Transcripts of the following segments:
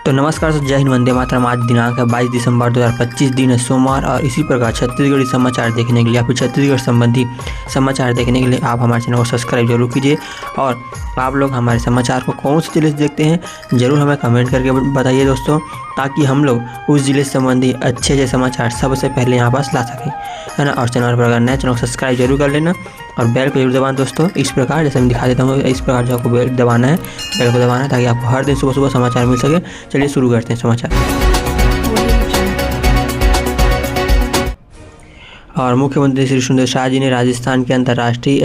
तो नमस्कार जय हिंद, वंदे मातरम। आज दिनांक है 22 दिसंबर 2025, दिन है सोमवार। और इसी प्रकार छत्तीसगढ़ी समाचार देखने के लिए या फिर छत्तीसगढ़ संबंधी समाचार देखने के लिए आप हमारे चैनल को सब्सक्राइब जरूर कीजिए। और आप लोग हमारे समाचार को कौन से जिले से देखते हैं ज़रूर हमें कमेंट करके बताइए दोस्तों, ताकि हम लोग उस जिले से संबंधी अच्छे समाचार सबसे पहले यहाँ पास ला सकें, है ना। और चैनल पर अगर नए चैनल को सब्सक्राइब जरूर कर लेना और बेल को जरूर दबाना दोस्तों। इस प्रकार जैसे मैं दिखा देता हूँ, इस प्रकार जो आपको बेल दबाना है, बेल को दबाना है ताकि आपको हर दिन सुबह सुबह समाचार मिल सके। चलिए शुरू करते हैं समाचार। और मुख्यमंत्री श्री सुंदर शाह जी ने राजस्थान के अंतर्राष्ट्रीय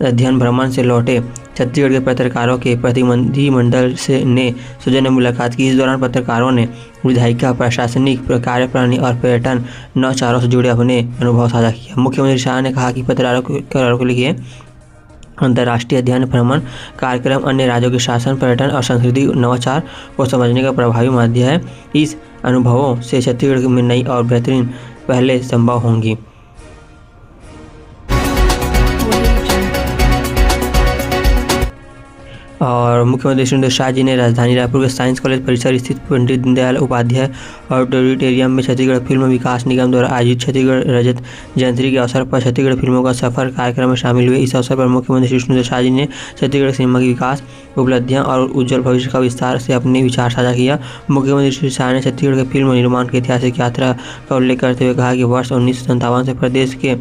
अध्ययन भ्रमण से लौटे छत्तीसगढ़ के पत्रकारों के प्रतिनिधिमंडल ने सौजन्य मुलाकात की। इस दौरान पत्रकारों ने विधायिका, प्रशासनिक कार्यप्रणाली और पर्यटन नौचारों से जुड़े अपने अनुभव साझा किया। मुख्यमंत्री शाह ने कहा कि पत्रकारों के लिए अंतर्राष्ट्रीय अध्ययन भ्रमण कार्यक्रम अन्य राज्यों के शासन, पर्यटन और संस्कृति नवाचार को समझने का प्रभावी माध्यम है। इस अनुभवों से छत्तीसगढ़ में नई और बेहतरीन पहले संभव होंगी। और मुख्यमंत्री सुंदर शाह जी ने राजधानी रायपुर के साइंस कॉलेज परिसर स्थित पंडित दीनदयाल उपाध्याय ऑडिटोरियम में छत्तीसगढ़ फिल्म विकास निगम द्वारा आयोजित छत्तीसगढ़ रजत जयंती के अवसर पर छत्तीसगढ़ फिल्मों का सफर कार्यक्रम में शामिल हुए। इस अवसर पर मुख्यमंत्री श्री सुंदर शाह जी ने छत्तीसगढ़ सिनेमा की विकास उपलब्धियां और उज्जवल भविष्य का विस्तार से अपने विचार साझा किया। मुख्यमंत्री श्री शाह ने छत्तीसगढ़ के फिल्म निर्माण की ऐतिहासिक यात्रा का उल्लेख करते हुए कहा कि वर्ष 1957 से प्रदेश के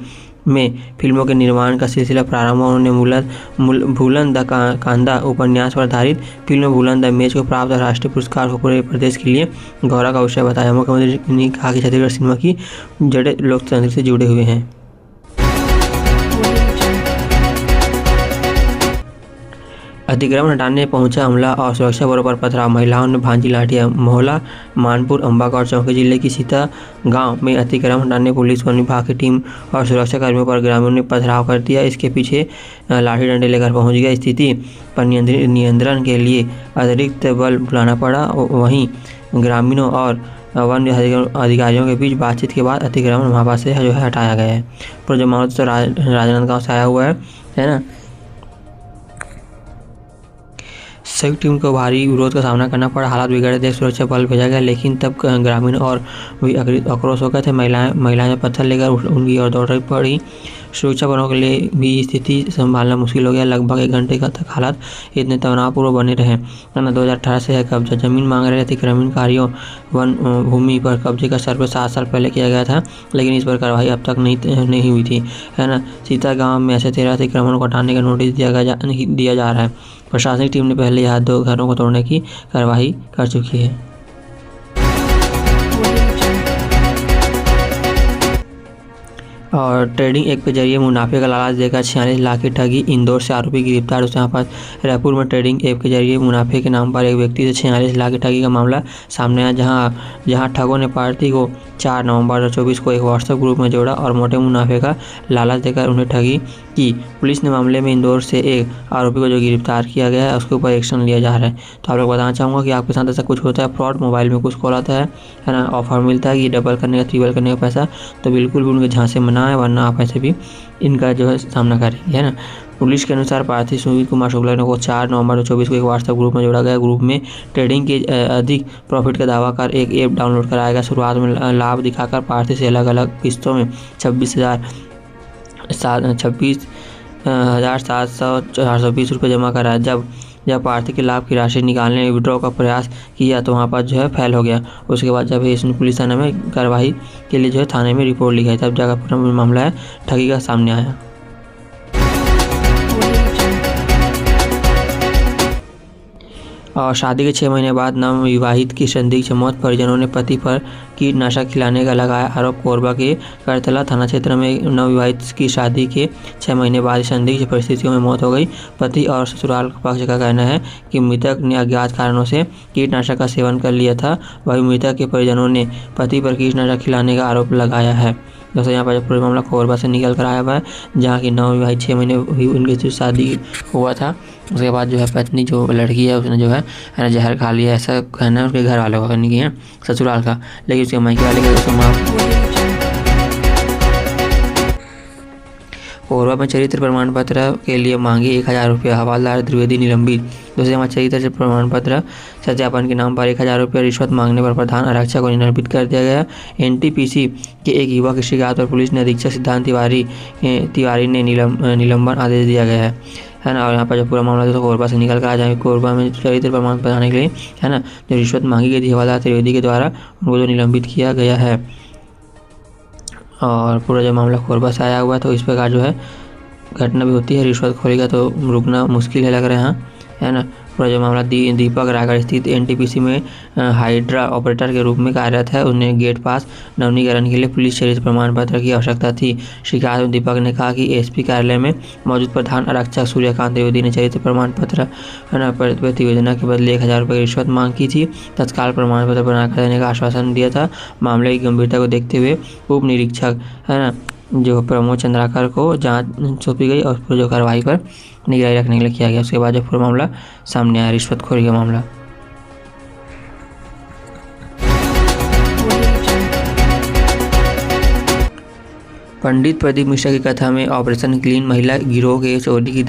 में फिल्मों के निर्माण का सिलसिला प्रारंभ। उन्होंने भूलन द कांदा उपन्यास पर आधारित फिल्म भूलन द मेज को प्राप्त राष्ट्रीय पुरस्कार को पूरे प्रदेश के लिए गौरव का विषय बताया। मुख्यमंत्री ने कहा कि छत्तीसगढ़ सिनेमा की जड़ें लोकतंत्र से जुड़े हुए हैं। अतिक्रमण हटाने पहुंचा अमला और सुरक्षा बलों पर पथराव। महिलाओं ने भांजी लाठियां। मोहला मानपुर अंबागढ़ चौकी जिले की सीता गांव में अतिक्रमण हटाने पुलिस वन विभाग की टीम और सुरक्षा कर्मियों पर ग्रामीणों ने पथराव कर दिया। इसके पीछे लाठी डंडे लेकर पहुंच गया। स्थिति पर नियंत्रण के लिए अतिरिक्त बल बुलाना पड़ा। वहीं ग्रामीणों और वन अधिकारियों के बीच बातचीत के बाद अतिक्रमण वहाँ पास से जो है हटाया गया है। पर जो मामला तो राजनांदगांव से आया हुआ है ना। संयुक्त टीम को भारी विरोध का सामना करना पड़ा। हालात बिगड़े देख सुरक्षा बल भेजा गया, लेकिन तब ग्रामीण और भी आक्रोश हो गए थे। महिलाएं पत्थर लेकर उनकी ओर दौड़ पड़ी। सुरक्षा बलों के लिए भी स्थिति संभालना मुश्किल हो गया। लगभग 1 घंटे तक हालात इतने तनावपूर्ण बने रहे। 2018 से है कब्जा। जमीन मांग रहे अतिक्रमणकारियों। वन भूमि पर कब्जे का सर्वे 7 साल पहले किया गया था, लेकिन इस पर कार्रवाई अब तक नहीं हुई थी, है ना। सीता गाँव में ऐसे 13 अतिक्रमण को हटाने का नोटिस दिया जा रहा है। प्रशासनिक टीम ने पहले यहाँ 2 घरों को तोड़ने की कार्रवाई कर चुकी है। और ट्रेडिंग ऐप के जरिए मुनाफे का लालच देकर 46 लाख की ठगी। इंदौर से आरोपी गिरफ्तार। उसके यहाँ पर रायपुर में ट्रेडिंग ऐप के जरिए मुनाफे के नाम पर एक व्यक्ति से 46 लाख की ठगी का मामला सामने आया, जहां ठगों ने पार्टी को 4 नवंबर 2024 को एक व्हाट्सएप ग्रुप में जोड़ा और मोटे मुनाफे का लालच देकर उन्हें ठगी की। पुलिस ने मामले में इंदौर से एक आरोपी को जो गिरफ्तार किया गया है उसके ऊपर एक्शन लिया जा रहा है। तो आप लोग बताना चाहूँगा कि आपके साथ ऐसा कुछ होता है, फ्रॉड मोबाइल में कुछ कॉल आता है ना, ऑफर मिलता है कि डबल करने का, ट्रिपल करने का पैसा, तो बिल्कुल भी उनके झांसे में ना है, वरना आप ऐसे भी इनका जो है सामना करेंगे, है ना। पुलिस के अनुसार पार्थी सुमित कुमार शुक्ला को 4 नवंबर 2024 को एक व्हाट्सएप ग्रुप में जोड़ा गया। ग्रुप में ट्रेडिंग के अधिक प्रॉफिट का दावा कर एक ऐप डाउनलोड कराया गया। शुरुआत में लाभ दिखाकर पार्थी से अलग अलग किस्तों में 26,720 रुपये जमा कराया। जब पार्थी के लाभ की राशि निकालने विड्रॉ का प्रयास किया तो वहाँ पर जो है फेल हो गया। उसके बाद जब इसने पुलिस थाने में कार्रवाई के लिए जो है थाने में रिपोर्ट लिखाई, तब जाकर पूरा मामला है ठगी का सामने आया। और शादी के 6 महीने बाद नवविवाहित की संदिग्ध मौत। परिजनों ने पति पर कीटनाशक खिलाने का लगाया आरोप। कोरबा के करतला थाना क्षेत्र में नवविवाहित की शादी के 6 महीने बाद संदिग्ध परिस्थितियों में मौत हो गई। पति और ससुराल पक्ष का कहना है कि मृतक ने अज्ञात कारणों से कीटनाशक का सेवन कर लिया था। वहीं मृतक के परिजनों ने पति पर कीटनाशक खिलाने का आरोप लगाया है। दोस्तों यहाँ पर पूरा मामला कोरबा से निकल कर आया हुआ है, जहाँ की नवविवाहित 6 महीने हुई उनकी जो शादी हुआ था, उसके बाद जो है पत्नी जो लड़की है उसने जो है ना जहर खा लिया, ऐसा कहना है उसके घर वालों का, करने की है ससुराल का, लेकिन उसके मायके वाले का उसको माफ कोरबा में चरित्र प्रमाण पत्र के लिए मांगे 1000 रुपये, हवालदार द्विवेदी निलंबित। दूसरे में चरित्र प्रमाण पत्र सत्यापन के नाम पर 1000 रुपये रिश्वत मांगने पर प्रधान आरक्षक को निलंबित कर दिया गया। एनटीपीसी के एक युवक की शिकायत पर पुलिस ने अधीक्षक सिद्धांत तिवारी ने निलंबन आदेश दिया गया है ना। और यहाँ पर जो पूरा मामला तो कोरबा से निकल कर आ जाएंगे। कोरबा में चरित्र प्रमाण बनाने के लिए है ना जो रिश्वत मांगी गई थी हवालदार त्रिवेदी के द्वारा, उनको जो निलंबित किया गया है। और पूरा जो मामला कोरबा से आया हुआ है, तो इस प्रकार जो है घटना भी होती है। रिश्वतखोरी का तो रुकना मुश्किल है लग रहा है यहाँ, है ना। पूरा जो मामला दीपक रायगढ़ स्थित एनटीपीसी में हाइड्रा ऑपरेटर के रूप में कार्यरत है। उन्हें गेट पास नवीनीकरण के लिए पुलिस चरित्र प्रमाण पत्र की आवश्यकता थी। शिकायत में दीपक ने कहा कि एसपी कार्यालय में मौजूद प्रधान आरक्षक सूर्यकांत त्रिवेदी ने चरित्र प्रमाण पत्र प्रतिवेदना के बदले 1000 रुपये की रिश्वत मांग की थी। तत्काल प्रमाण पत्र बनाकर देने का आश्वासन दिया था। मामले की गंभीरता को देखते हुए उप निरीक्षक है ना जो प्रमोद चंद्राकर को जांच सौंपी गई और पूरी जो कार्रवाई पर निगरानी रखने के लिए किया गया। उसके बाद जो पूरा मामला सामने आया, रिश्वतखोरी का मामला। पंडित प्रदीप मिश्रा की कथा में ऑपरेशन क्लीन महिला गिरोह के चोरी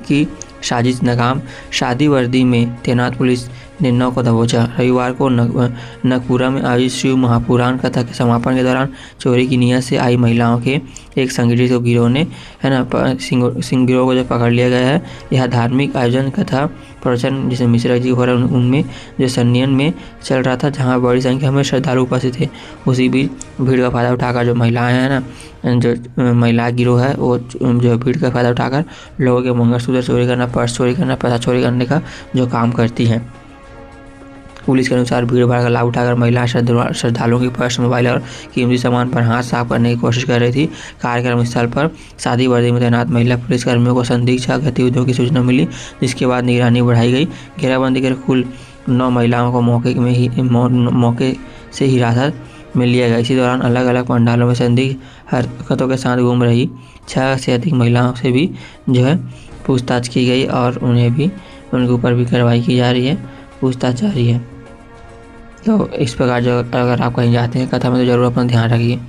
की साजिश नाकाम। शादी वर्दी में तैनात पुलिस ने 9 को दबोचा। रविवार को नगपुरा में आयोजित शिव महापुराण कथा के समापन के दौरान चोरी की नीयत से आई महिलाओं के एक संगठित गिरोह ने है ना गिरोह को जो पकड़ लिया गया है। यह धार्मिक आयोजन कथा प्रवचन जिसे मिश्रा जी हो रहा है उनमें जो सन्नियन में चल रहा था, जहाँ बड़ी संख्या में श्रद्धालु उपस्थित थे। उसी बीच भीड़ का फायदा उठाकर जो महिलाएं हैं ना जो महिला गिरोह है वो जो भीड़ का फायदा उठाकर लोगों के मंगलसूत्र चोरी करना, पर्स चोरी करना, पैसा चोरी करने का जो काम करती हैं। पुलिस के अनुसार भीड़ भाड़ का लाभ उठाकर महिला श्रद्धालुओं की पर्स, मोबाइल और कीमती सामान पर हाथ साफ करने की कोशिश कर रही थी। कार्यक्रम स्थल पर शादी वर्दी में तैनात महिला पुलिसकर्मियों को संदिग्ध गतिविधियों की सूचना मिली, जिसके बाद निगरानी बढ़ाई गई। घेराबंदी कर कुल 9 महिलाओं को मौके से हिरासत में लिया गया। इसी दौरान अलग अलग पंडालों में संदिग्ध हरकतों के साथ घूम रही 6 से अधिक महिलाओं से भी जो है पूछताछ की गई और उनके ऊपर भी कार्रवाई की जा रही है, पूछताछ जारी है। तो इस प्रकार जो अगर आप कहीं जाते हैं कथा में तो ज़रूर अपना ध्यान रखिए।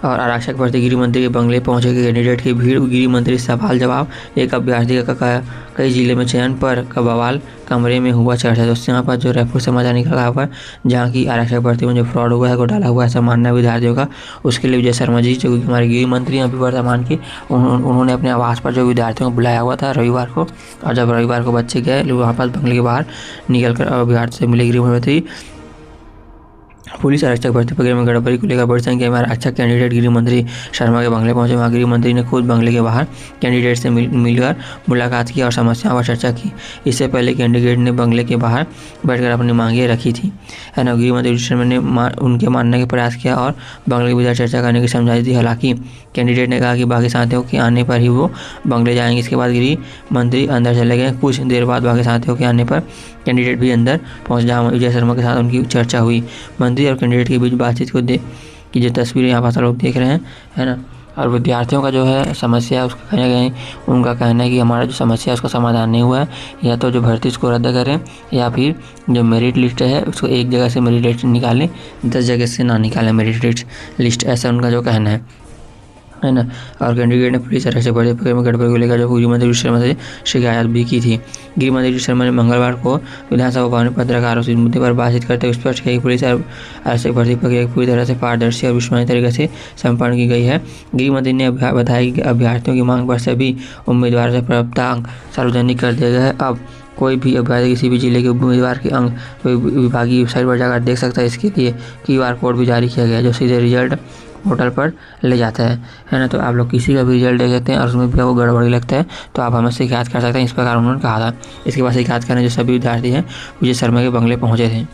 और आरक्षक भर्ती गृह मंत्री के बंगले पहुंचे कैंडिडेट की भीड़, गृह मंत्री सवाल जवाब। एक अभ्यर्थी का कई जिले में चयन पर का बवाल, कमरे में हुआ चर्चा। दोस्तों यहाँ पर जो रायपुर समाचार निकला हुआ है जहाँ की आरक्षक भर्ती में जो फ्रॉड हुआ है, घोटाला हुआ है, ऐसा मानना है विद्यार्थियों का। उसके लिए विजय शर्मा जी जो हमारे गृह मंत्री हैं अभी वर्तमान के, उन्होंने अपने आवास पर जो विद्यार्थियों को बुलाया हुआ था रविवार को। और जब रविवार को बच्चे गए वहाँ पर बंगले के बाहर निकल कर अभ्यर्थी से मिले गृह मंत्री। पुलिस आरक्षक भर्ती प्रक्रिया में गड़बड़ी को लेकर बड़ी संख्या में आरक्षक कैंडिडेट गृह मंत्री शर्मा के बंगले पहुंचे। वहां गृह मंत्री ने खुद बंगले के बाहर कैंडिडेट से मिलकर मुलाकात की और समस्याओं पर चर्चा की। इससे पहले कैंडिडेट ने बंगले के बाहर बैठकर अपनी मांगें रखी थी, है ना। गृह मंत्री शर्मा ने उनके मानने का प्रयास किया और बंगले के भीतर चर्चा करने की समझाई दी। हालांकि कैंडिडेट ने कहा कि बाकी साथियों के आने पर ही वो बंगले जाएंगे। इसके बाद गृह मंत्री अंदर चले गए। कुछ देर बाद बाकी साथियों के आने पर कैंडिडेट भी अंदर पहुंच, जहाँ विजय शर्मा के साथ उनकी चर्चा हुई। मंत्री और कैंडिडेट के बीच बातचीत को देख की जो तस्वीरें यहाँ पर लोग देख रहे हैं, है ना। और विद्यार्थियों का जो है समस्या उसका कहीं ना कहीं उनका कहना है कि हमारा जो समस्या है उसका समाधान नहीं हुआ है, या तो जो भर्ती उसको रद्द करें या फिर जो मेरिट लिस्ट है उसको एक जगह से मेरिट लिस्ट निकालें, 10 जगह से ना निकालें मेरिट लिस्ट, ऐसा उनका जो कहना है ना। और कैंडिडेट ने पुलिस आरक्षक भर्ती प्रक्रिया में गड़बड़ी को लेकर जो गृह मंत्री शर्मा से शिकायत भी की थी। गृह मंत्री शर्मा ने मंगलवार को विधानसभा भवन में पत्रकारों से इस मुद्दे पर बातचीत करते हुए स्पष्ट किया कि पुलिस आरक्षक भर्ती प्रक्रिया पूरी तरह से पारदर्शी और विश्वसनीय तरीके से संपन्न की गई है। गृह मंत्री ने बताया कि अभ्यर्थियों की मांग पर सभी उम्मीदवारों से प्राप्तांक सार्वजनिक कर दिया गया है। अब कोई भी अभ्यर्थी किसी भी जिले के उम्मीदवार के अंक विभागीय वेबसाइट पर जाकर देख सकता है। इसके लिए QR कोड भी जारी किया गया है जो सीधे रिजल्ट पोर्टल पर ले जाता है ना। तो आप लोग किसी का भी रिजल्ट देख सकते हैं और उसमें भी आपको गड़बड़ी लगता है तो आप हमें शिकायत कर सकते हैं, इस प्रकार उन्होंने कहा था। इसके बाद शिकायत करने जो सभी विद्यार्थी हैं विजय शर्मा के बंगले पहुंचे थे।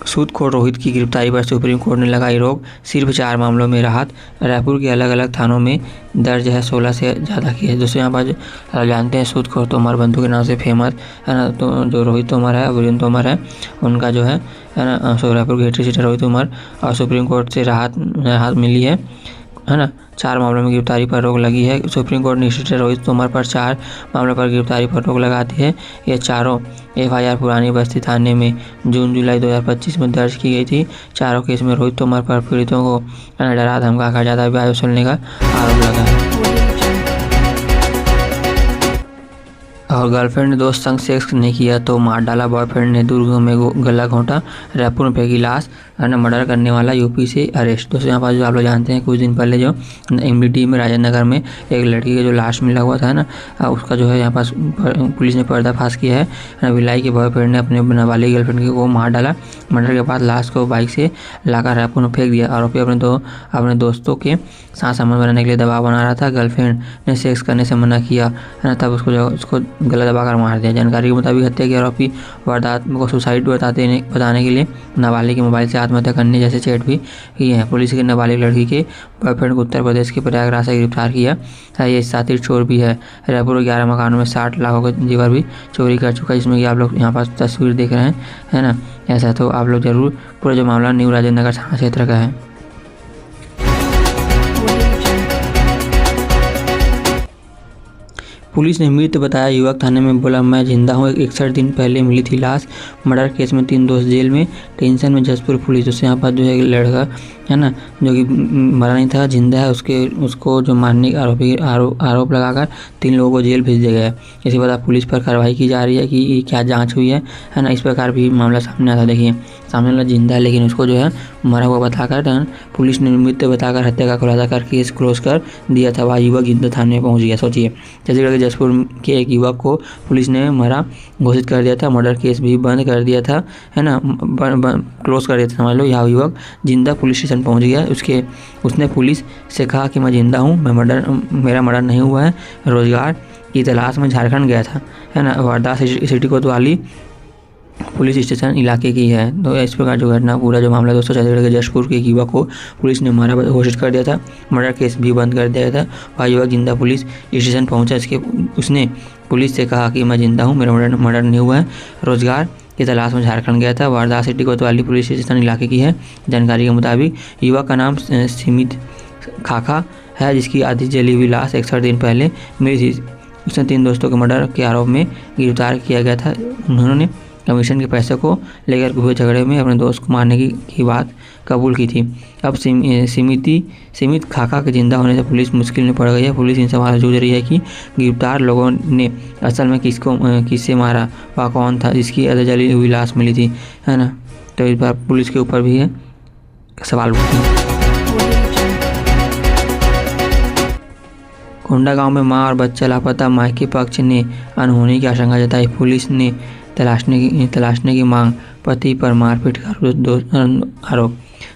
सूदखोर रोहित की गिरफ्तारी पर सुप्रीम कोर्ट ने लगाई रोक, सिर्फ 4 मामलों में राहत। रायपुर के अलग अलग थानों में दर्ज है 16 से ज़्यादा केस। दोस्तों यहाँ पर जानते हैं सूदखोर तोमर बंधु के नाम से फेमस है ना। तो जो रोहित तोमर है, वीरेंद्र तोमर है, उनका जो है ना रायपुर के हेड सिटी रोहित तोमर और सुप्रीम कोर्ट से राहत मिली है। है ना 4 मामलों में गिरफ्तारी पर रोक लगी है। सुप्रीम कोर्ट ने स्टेटर रोहित तोमर पर 4 मामलों पर गिरफ्तारी पर रोक लगाती है। ये चारों FIR पुरानी बस्ती थाने में जून जुलाई 2025 में दर्ज की गई थी। चारों केस में रोहित तोमर पर पीड़ितों को डरा धमका कर ज़्यादा ब्याज वसूलने का आरोप लगा है। और गर्लफ्रेंड ने दोस्त संग सेक्स नहीं किया तो मार डाला, बॉयफ्रेंड ने दुर्ग में गला घोंटा, रायपुर में फेंकी लाश, मर्डर करने वाला यूपी से अरेस्ट। दोस्तों यहाँ पर जो आप लोग जानते हैं कुछ दिन पहले जो MDT में राजेंद्र नगर में एक लड़की का जो लाश मिला हुआ था ना, उसका जो है यहाँ पास पुलिस ने पर्दाफाश किया है। भिलाई के बॉयफ्रेंड ने अपने नाबालिग गर्लफ्रेंड को मार डाला। मर्डर के बाद लाश को बाइक से लाकर रायपुर में फेंक दिया। आरोपी अपने दोस्तों के साथ संबंध बनाने के लिए दबाव बना रहा था। गर्लफ्रेंड ने सेक्स करने से मना किया है ना, तब उसको गला दबाकर मार दिया। जानकारी के मुताबिक हत्या के आरोपी वारदात को सुसाइड बताने के लिए नाबालिग के मोबाइल से आत्महत्या करने जैसे चैट भी किए हैं। पुलिस ने नाबालिग लड़की के बॉयफ्रेंड को उत्तर प्रदेश के प्रयागराज से गिरफ्तार किया है। ये साथी चोर भी है। रायपुर 11 मकानों में 60 लाखों के जेवर भी चोरी कर चुका है, जिसमें कि आप लोग यहाँ पास तस्वीर देख रहे हैं, है ना। ऐसा तो आप लोग जरूर पूरा जो मामला न्यू राजेंद्र नगर थाना क्षेत्र का है। पुलिस ने मृत बताया युवक, थाने में बोला मैं जिंदा हूँ। 61 दिन पहले मिली थी लाश। मर्डर केस में 3 दोस्त जेल में, टेंशन में जसपुर पुलिस। उससे यहाँ पर जो है लड़का है ना जो कि मरा नहीं था, जिंदा है, उसको जो मारने का आरोप लगाकर 3 लोगों को जेल भेज दिया गया है। इसके बाद पुलिस पर कार्रवाई की जा रही है कि क्या जाँच हुई है ना। इस प्रकार भी मामला सामने आता। देखिए सामने वाला जिंदा है लेकिन उसको जो है मरा हुआ बताकर पुलिस ने मृत बताकर हत्या का खुलासा कर केस क्लोज कर दिया था। वह युवक जिंदा थाने में पहुंच गया। सोचिए छत्तीसगढ़ के जसपुर के एक युवक को पुलिस ने मरा घोषित कर दिया था। मर्डर केस भी बंद कर दिया था, है ना, क्लोज कर दिया था समझ लो। यह युवक जिंदा पुलिस स्टेशन पहुंच गया। उसने पुलिस से कहा कि मैं जिंदा हूँ, मेरा मर्डर नहीं हुआ है, रोजगार की तलाश में झारखंड गया था, है ना। वारदात सिटी कोतवाली पुलिस स्टेशन इलाके की है। तो इस प्रकार जो घटना पूरा जो मामला दोस्तों छत्तीसगढ़ के जशपुर के एक युवक को पुलिस ने मारा घोषित कर दिया था। मर्डर केस भी बंद कर दिया था। वह युवक जिंदा पुलिस स्टेशन पहुंचा। उसने पुलिस से कहा कि मैं जिंदा हूं, मेरा मर्डर नहीं हुआ है, रोजगार की तलाश में झारखंड गया था। वारदात सिटी कोतवाली पुलिस स्टेशन इलाके की है। जानकारी के मुताबिक युवक का नाम सीमित खाखा है, जिसकी आधी जली हुई लाश 61 दिन पहले मिली थी। उसने 3 दोस्तों के मर्डर के आरोप में गिरफ्तार किया गया था। उन्होंने कमीशन के पैसे को लेकर हुए झगड़े में अपने दोस्त को मारने की बात कबूल की थी। अब सीमित खाका के जिंदा होने से पुलिस मुश्किल में पड़ गई है। पुलिस इन सवालों से जूझ रही है कि गिरफ्तार लोगों ने असल में किससे मारा, वह कौन था जिसकी आधी जली हुई लाश मिली थी, है ना। तो इस बार पुलिस के ऊपर भी है सवाल उठते हैं। कोंडागांव में मां और बच्चा लापता, मायके पक्ष ने अनहोनी की आशंका जताई। पुलिस ने तलाशने की मांग, पति पर मारपीट का आरोप।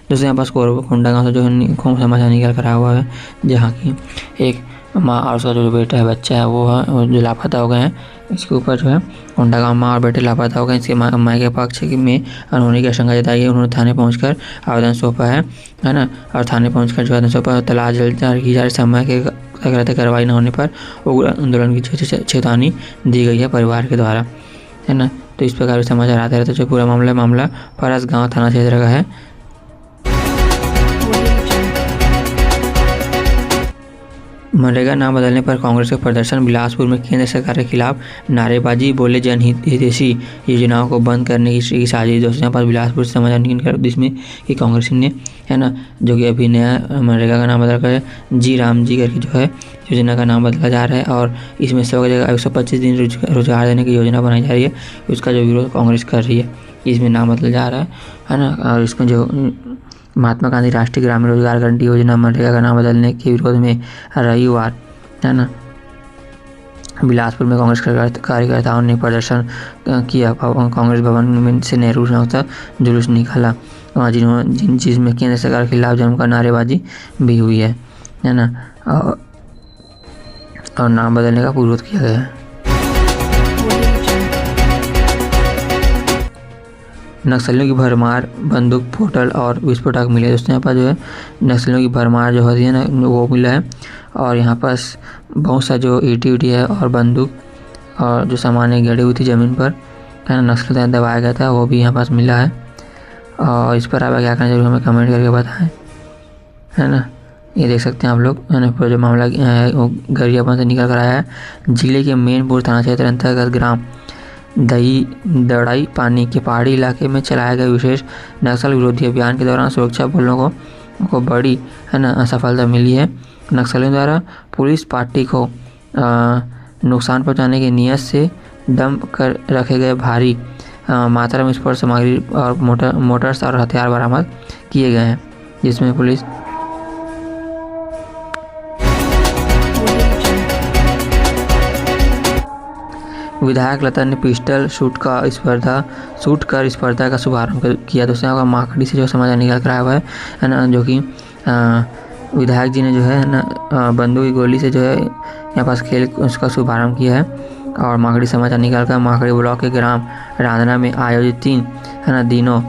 दोस्तों यहाँ पास कोंडागांव से जो है समाचार निकल कर आया हुआ है, जहाँ की एक माँ और उसका जो बेटा है, बच्चा है, वो है जो लापता हो गए हैं। इसके ऊपर जो है कोंडागांव माँ और बेटे लापता हो गए। इसके मायके पक्ष में अनहोनी की आशंका जताई है। उन्होंने थाने पहुंचकर आवेदन सौंपा है ना। और थाने पहुंचकर जो आवेदन सौंपा, तलाश जारी की जा रही। समय के कार्रवाई न होने पर उग्र आंदोलन की चेतावनी दी गई है परिवार के द्वारा, है ना। तो इस प्रकार समाचार आते रहते। जो पूरा मामला फरसगांव थाना क्षेत्र का है। मनरेगा नाम बदलने पर कांग्रेस का प्रदर्शन। बिलासपुर में केंद्र सरकार के खिलाफ नारेबाजी, बोले जनहितैषी योजनाओं को बंद करने की साजिश। दोस्तों यहाँ पर बिलासपुर से समाचार निकल जिसमें कि कांग्रेस ने, है ना, जो कि अभी नया मनरेगा का नाम बदल कर जी राम जी करके जो है योजना का नाम बदला जा रहा है। और इसमें 100 की जगह 125 दिन रोजगार देने की योजना बनाई जा रही है। उसका जो विरोध कांग्रेस कर रही है, इसमें नाम बदला जा रहा है ना। और इसमें जो महात्मा गांधी राष्ट्रीय ग्रामीण रोजगार गारंटी योजना मनरेगा का नाम बदलने के विरोध में रविवार, है ना, बिलासपुर में कांग्रेस कार्यकर्ताओं ने प्रदर्शन किया। कांग्रेस भवन से नेहरू चौक तक जुलूस निकाला, जिसमें केंद्र सरकार के खिलाफ जमकर नारेबाजी भी हुई है ना। और नाम बदलने का विरोध किया गया है। नक्सलियों की भरमार, बंदूक, पोर्टल और विस्फोटक मिले। दोस्तों यहाँ पर जो है नक्सलियों की भरमार जो होती है ना, वो मिला है। और यहाँ पास बहुत सा जो ईटी है और बंदूक और जो सामान गड़ी हुई थी ज़मीन पर, है ना, नक्सल दबाया गया था, वो भी यहाँ पास मिला है। और इस पर आप क्या करना जरूर हमें कमेंट करके बताएं, है ना। ये देख सकते हैं आप लोग, मैंने जो मामला है वो गरियाबंद से निकल कर आया है। जिले के मेनपुर थाना क्षेत्र अंतर्गत ग्राम दही दड़ाई पानी के पहाड़ी इलाके में चलाए गए विशेष नक्सल विरोधी अभियान के दौरान सुरक्षा बलों को बड़ी सफलता मिली है। नक्सलियों द्वारा पुलिस पार्टी को नुकसान पहुंचाने की नीयत से डंप कर रखे गए भारी मात्रा में विस्फोटक सामग्री और मोटर्स और हथियार बरामद किए गए हैं, जिसमें पुलिस विधायक लता ने पिस्टल शूट कर स्पर्धा का शुभारंभ किया। दोस्तों आपका माकड़ी से जो समाचार निकल कर आया हुआ है ना, जो कि विधायक जी ने जो है ना बंदूक की गोली से जो है यहाँ पास खेल उसका शुभारंभ किया है। और माकड़ी समाचार निकल कर माकड़ी ब्लॉक के ग्राम रांधना में आयोजित 3 दिनों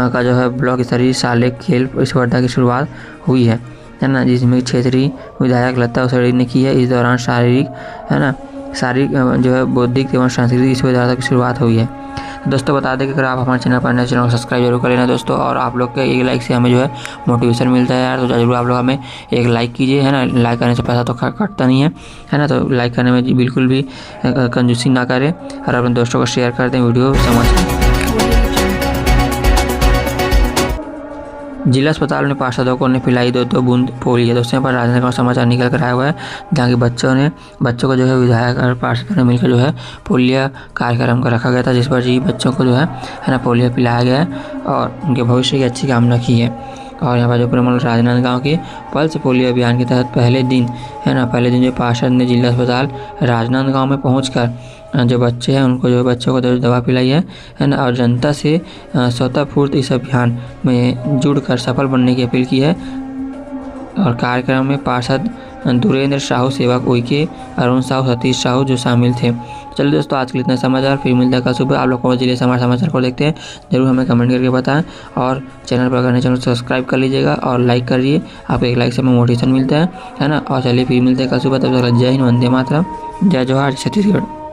का जो है ब्लॉक स्तरीय शालेय खेल स्पर्धा की शुरुआत हुई है ना, जिसमें क्षेत्रीय विधायक लता उसेड़ी ने की है। इस दौरान शारीरिक जो है बौद्धिक एवं सांस्कृतिक स्पर्धा की शुरुआत हुई है। तो दोस्तों बता दें कि अगर आप हमारे चैनल पर नए चैनल को सब्सक्राइब जरूर कर लेना दोस्तों, और आप लोग के एक लाइक से हमें जो है मोटिवेशन मिलता है यार, तो जरूर आप लोग हमें एक लाइक कीजिए, है ना। लाइक करने से पैसा तो कटता नहीं है ना, तो लाइक करने में बिल्कुल भी कंजूसी ना करें और अपने दोस्तों को शेयर कर दें वीडियो समाचार। जिला अस्पताल में पार्षदों को ने पिलाई 2 बूंद पोलियो। दोस्तों पर राजनगर का समाचार निकल कर आया हुआ है, जहाँ के बच्चों को जो है विधायक और पार्षदों ने मिलकर जो है पोलियो कार्यक्रम का रखा गया था, जिस पर जी बच्चों को जो है ना पोलियो पिलाया गया है और उनके भविष्य की अच्छी कामना की है। और यहाँ पर जो प्रमल राजनांदगांव के पल्स पोलियो अभियान के तहत पहले दिन जो पार्षद ने जिला अस्पताल राजनांदगांव में पहुँचकर जो बच्चे हैं उनको जो बच्चों को दवा पिलाई है ना, और जनता से स्वतःस्फूर्त इस अभियान में जुड़कर सफल बनने की अपील की है। और कार्यक्रम में पार्षद दुरेंद्र साहू, सेवक उइके, अरुण साहू, सतीश साहू जो शामिल थे। चलिए दोस्तों आज के लिए इतना समाचार, फिर मिलता है कल सुबह। आप लोग कौन जिले से हमारे समाचार को देखते हैं जरूर हमें कमेंट करके बताएं, और चैनल पर अगर चैनल सब्सक्राइब कर लीजिएगा और लाइक करिए, आपको एक लाइक से हमें मोटिवेशन मिलता है ना। और चलिए फिर मिलते हैं कल सुबह, तब तक जय हिंद, वंदे मातरम, जय जोहार, छत्तीसगढ़।